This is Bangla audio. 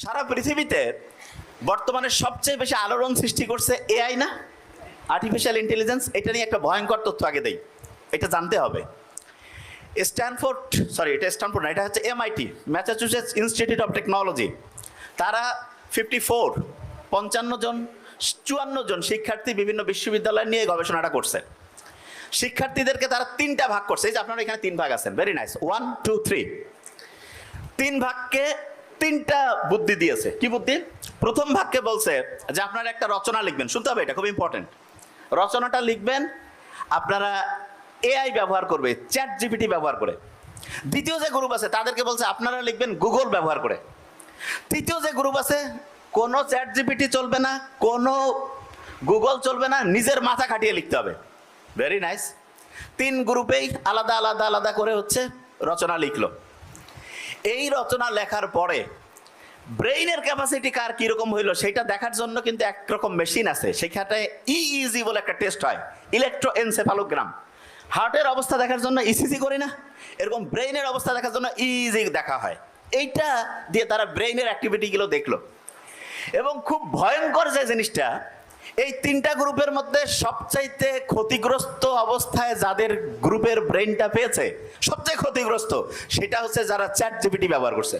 সারা পৃথিবীতে বর্তমানে সবচেয়ে বেশি আলোড়ন সৃষ্টি করছে এআই না, আর্টিফিশিয়াল ইন্টেলিজেন্স। এটা নিয়ে একটা ভয়ঙ্কর তথ্য আগে দেই, এটা জানতে হবে। স্ট্যানফোর্ড না, এটা হচ্ছে MIT, Massachusetts institute of technology. তারা 54 জন 54 জন শিক্ষার্থী বিভিন্ন বিশ্ববিদ্যালয় নিয়ে গবেষণাটা করছে। শিক্ষার্থীদেরকে তারা 3টা ভাগ করছে। এই যে আপনারা এখানে 3 ভাগ আছেন, ভেরি নাইস, 1 2 3। 3 ভাগকে 3টা বুদ্ধি দিয়েছে। কি বুদ্ধি? প্রথম ভাগকে বলছে যে আপনারা একটা রচনা লিখবেন, শুনতে হবে, এটা খুব ইম্পর্টেন্ট। রচনাটা লিখবেন আপনারা এআই ব্যবহার করবে, চ্যাট জিপিটি ব্যবহার করে। দ্বিতীয় যে গ্রুপ আছে তাদেরকে বলছে আপনারা লিখবেন গুগল ব্যবহার করে। তৃতীয় যে গ্রুপ আছে কোনো চ্যাট জিপিটি চলবে না, কোনো গুগল চলবে না, নিজের মাথা খাটিয়ে লিখতে হবে। Very nice. 3 গ্রুপেই আলাদা আলাদা আলাদা করে হচ্ছে রচনা লিখলো। এই রচনা লেখার পরে ব্রেইনের ক্যাপাসিটি কার কিরকম হইলো সেটা দেখার জন্য কিন্তু একরকম মেশিন আছে, সেখানে EEG বলে একটা টেস্ট হয়, ইলেকট্রোএনসেফালোগ্রাম। হার্টের অবস্থা দেখার জন্য ECG করি না, এরকম ব্রেইনের অবস্থা দেখার জন্য EEG দেখা হয়। এইটা দিয়ে তারা ব্রেইনের অ্যাক্টিভিটিগুলো দেখলো। এবং খুব ভয়ঙ্কর যে জিনিসটা, এই 3টা গ্রুপের মধ্যে সবচাইতে ক্ষতিগ্রস্ত অবস্থায় যাদের গ্রুপের ব্রেইনটা পেয়েছে, সবচেয়ে ক্ষতিগ্রস্ত সেটা হচ্ছে যারা চ্যাট জিপিটি ব্যবহার করছে।